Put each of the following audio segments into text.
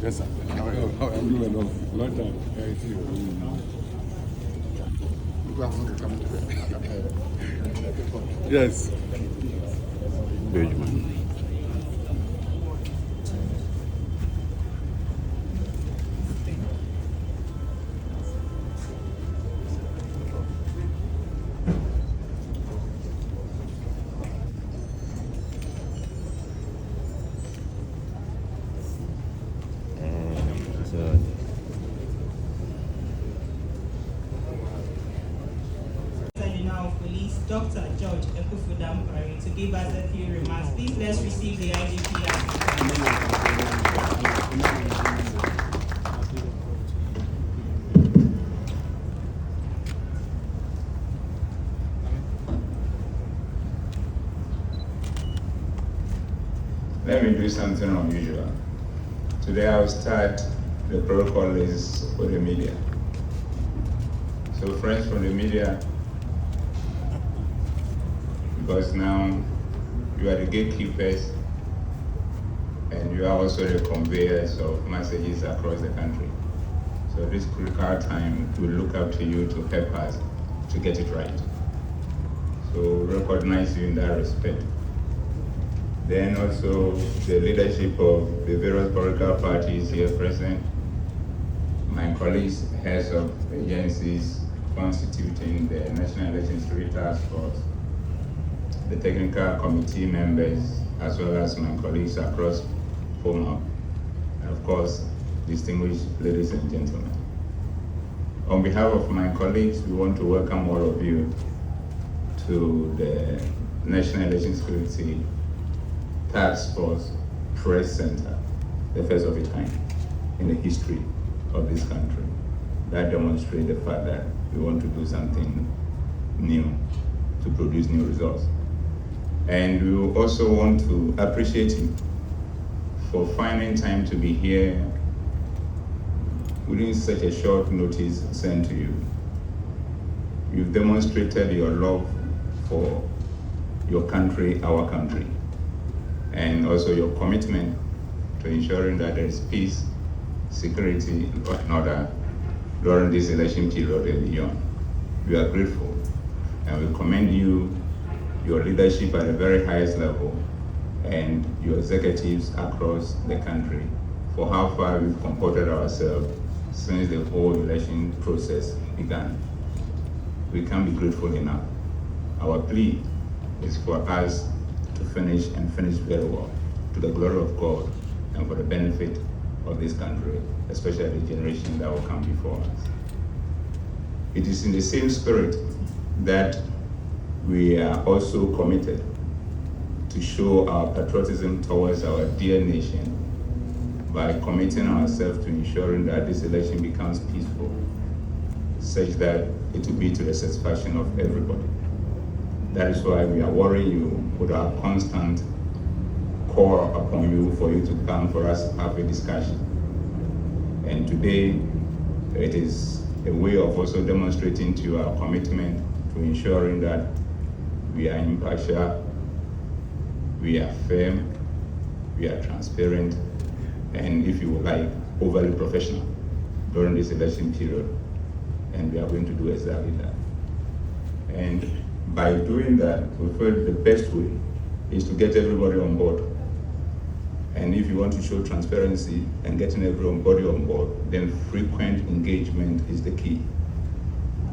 Yes, sir. How are you? Long time. Yeah, it's you. Yes. Very much. Police, Dr. George IGP Dampare, to give us a few remarks. Please let's receive the IGP. Let me do something unusual. Today I will start the protocol list for the media. So friends from the media, because now you are the gatekeepers and you are also the conveyors of messages across the country. So this critical time, we look up to you to help us to get it right. So recognize you in that respect. Then also the leadership of the various political parties here present, my colleagues, heads of agencies constituting the National Election Security Task Force, the technical committee members, as well as my colleagues across FOMA, and of course, distinguished ladies and gentlemen. On behalf of my colleagues, we want to welcome all of you to the National Election Security Task Force Press Center, the first of its kind in the history of this country. That demonstrates the fact that we want to do something new to produce new results. And we also want to appreciate you for finding time to be here within such a short notice sent to you. You've demonstrated your love for your country, our country, and also your commitment to ensuring that there is peace, security, and order during this election period and beyond. We are grateful, and we commend you, your leadership at the very highest level, and your executives across the country for how far we've comported ourselves since the whole election process began. We can't be grateful enough. Our plea is for us to finish very well, to the glory of God and for the benefit of this country, especially the generation that will come before us. It is in the same spirit that we are also committed to show our patriotism towards our dear nation by committing ourselves to ensuring that this election becomes peaceful, such that it will be to the satisfaction of everybody. That is why we are worrying you with our constant call upon you for you to come for us to have a discussion. And today, it is a way of also demonstrating to you our commitment to ensuring that we are impartial, we are firm, we are transparent, and if you would like, overly professional during this election period. And we are going to do exactly that. And by doing that, we feel the best way is to get everybody on board. And if you want to show transparency and getting everybody on board, then frequent engagement is the key.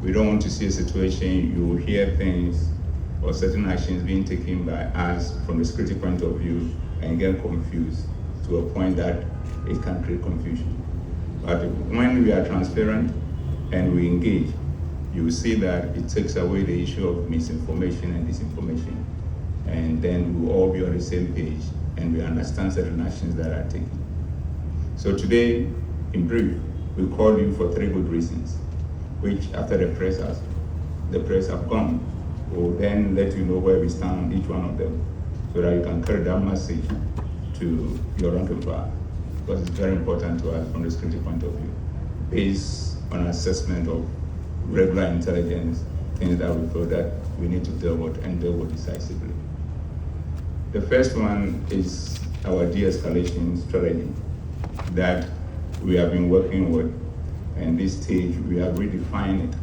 We don't want to see a situation you hear things or certain actions being taken by us from a security point of view and get confused to a point that it can create confusion. But when we are transparent and we engage, you will see that it takes away the issue of misinformation and disinformation. And then we will all be on the same page and we understand certain actions that are taken. So today, in brief, we called you for 3 good reasons, which after the press have gone, we'll then let you know where we stand on each one of them, so that you can carry that message to your rank and file, because it's very important to us from the security point of view, based on assessment of regular intelligence, things that we feel that we need to deal with and deal with decisively. The first one is our de-escalation strategy that we have been working with. And this stage, we have redefined it.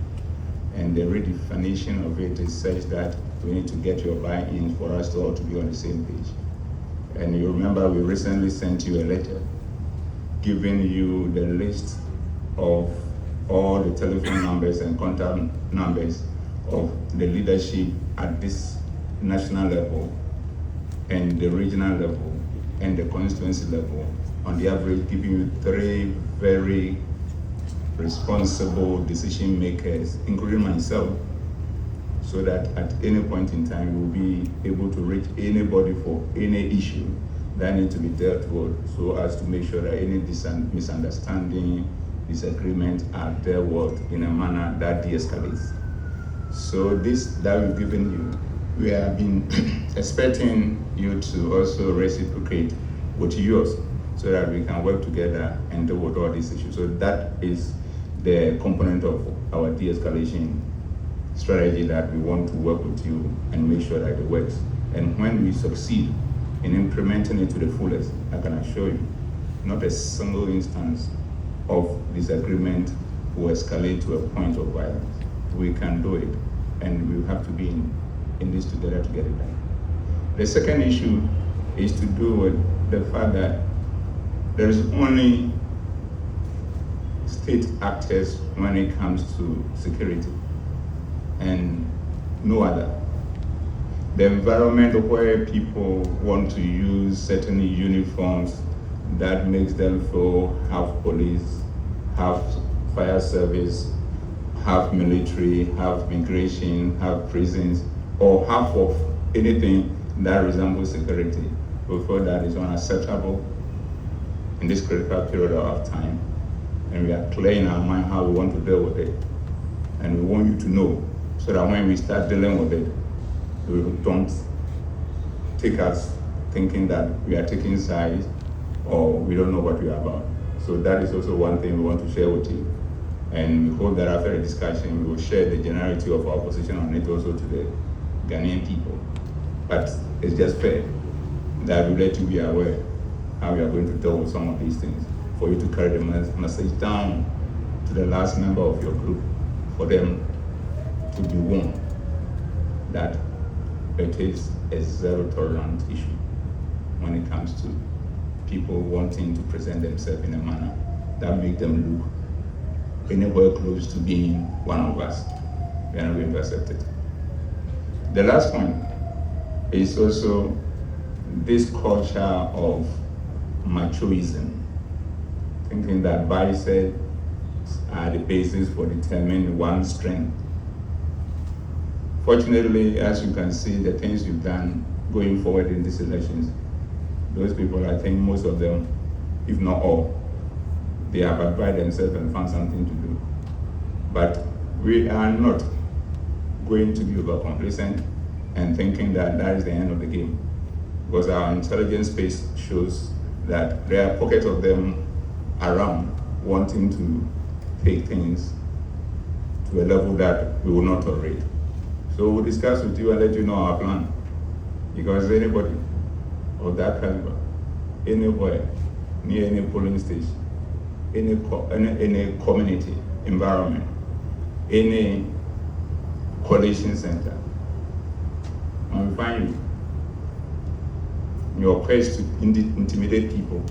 And the redefinition of it is such that we need to get your buy-in for us to all to be on the same page. And you remember we recently sent you a letter giving you the list of all the telephone numbers and contact numbers of the leadership at this national level and the regional level and the constituency level, on the average giving you 3 very responsible decision makers, including myself, so that at any point in time we'll be able to reach anybody for any issue that needs to be dealt with, so as to make sure that any misunderstanding, disagreement are dealt with in a manner that de-escalates. So this that we've given you, we have been expecting you to also reciprocate with yours, so that we can work together and deal with all these issues. So that is the component of our de-escalation strategy that we want to work with you and make sure that it works. And when we succeed in implementing it to the fullest, I can assure you, not a single instance of disagreement will escalate to a point of violence. We can do it, and we have to be in this together to get it done. The second issue is to do with the fact that there is only state actors when it comes to security, and no other. The environment where people want to use certain uniforms that makes them feel half police, half fire service, half military, half immigration, half prisons, or half of anything that resembles security. We feel that is unacceptable in this critical period of time, and we are clear in our mind how we want to deal with it. And we want you to know, so that when we start dealing with it, we don't take us thinking that we are taking sides or we don't know what we are about. So that is also one thing we want to share with you. And we hope that after the discussion, we will share the generality of our position on it also to the Ghanaian people. But it's just fair that we let you be aware how we are going to deal with some of these things, for you to carry the message down to the last member of your group, for them to be warned that it is a zero tolerance issue when it comes to people wanting to present themselves in a manner that makes them look anywhere close to being one of us. We are not going to accept it. The last point is also this culture of machoism, thinking that biceps are the basis for determining one's strength. Fortunately, as you can see, the things you've done going forward in these elections, those people, I think most of them, if not all, they have applied themselves and found something to do. But we are not going to be over complacent and thinking that that is the end of the game, because our intelligence space shows that there are pockets of them around wanting to take things to a level that we will not tolerate. So we'll discuss with you and let you know our plan, because anybody of that caliber, anywhere, near any polling station, any community environment, any coalition center, and we find you in your quest to intimidate people,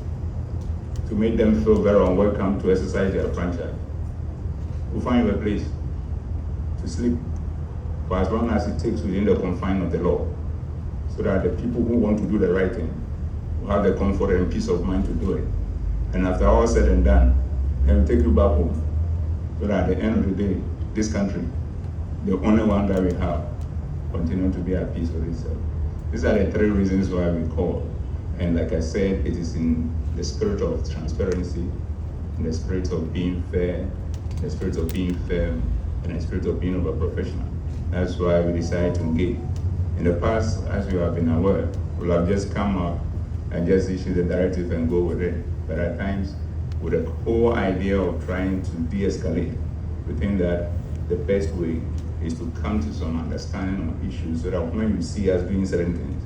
to make them feel very unwelcome to exercise their franchise, we'll find you a place to sleep for as long as it takes within the confines of the law, so that the people who want to do the right thing will have the comfort and peace of mind to do it. And after all said and done, then we'll take you back home, so that at the end of the day, this country, the only one that we have, continue to be at peace with itself. These are the 3 reasons why we call. And like I said, it is in the spirit of transparency, in the spirit of being fair, in the spirit of being firm, and the spirit of being over professional. That's why we decided to engage. In the past, as you have been aware, we'll have just come up and just issue the directive and go with it. But at times, with the whole idea of trying to de-escalate, we think that the best way is to come to some understanding of issues, so that when you see us doing certain things,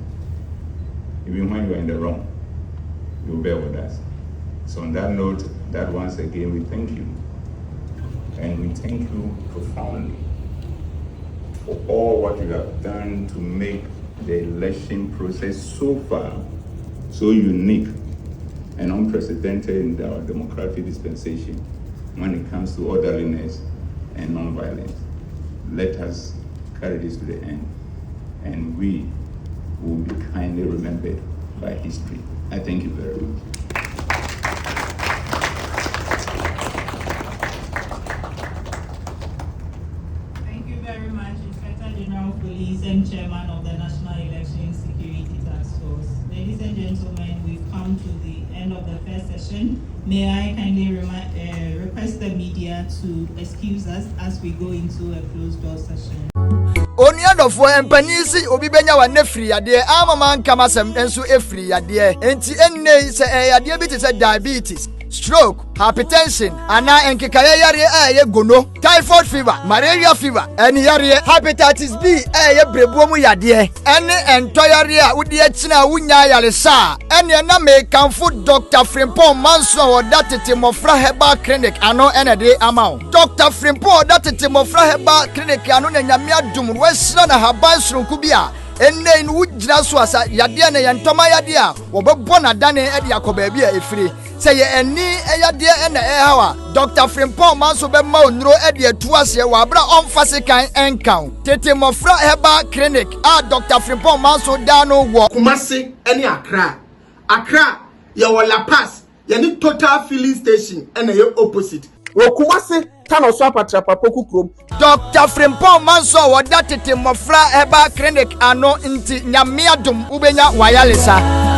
even when you're in the wrong, you'll bear with us. So on that note, that once again we thank you. And we thank you profoundly for all what you have done to make the election process so far so unique and unprecedented in our democratic dispensation when it comes to orderliness and non-violence. Let us carry this to the end, and we will be kindly remembered by history. I thank you very much. Thank you very much, Inspector General of Police and Chairman of the National Election Security Task Force. Ladies and gentlemen, we've come to the end of the first session. May I kindly request the media to excuse us as we go into a closed-door session. Oniadofo empanisi obi benya wa nefri yade amaman kama sem enso efri yade enti enne se yade bi te se diabetes, stroke, hypertension, ana enkekaye yare ye gono, typhoid fever, malaria fever, eni yare hepatitis B ye brebuo mu yade ene entoyare a wodi akina wunya yare sa ene na me kanfo Dr. Frimpong Manson wo datete mofra herbal clinic ano ene de amao Dr. Frimpong datete mofra herbal clinic ano na nyame adum wesira na haban sronku bia enne nu wujira so asa yade na yentoma yade a wo bebo na dane e de akoba bia efiri say eni eyade ene hawa Dr. Frimpong Manson be ma onuro e de atuase wa bra onfase kan enkan tete mofra herbal clinic Dr. Frimpong Manson da no wo Kumasi ene Accra ye wo La Paz ye ni total filling station ene ye opposite wo Kumasi tano so apatra papoku krom Dr. Frimpong Manson wo da tete mofra herbal clinic ano nti nyame adom ubenya wayalesa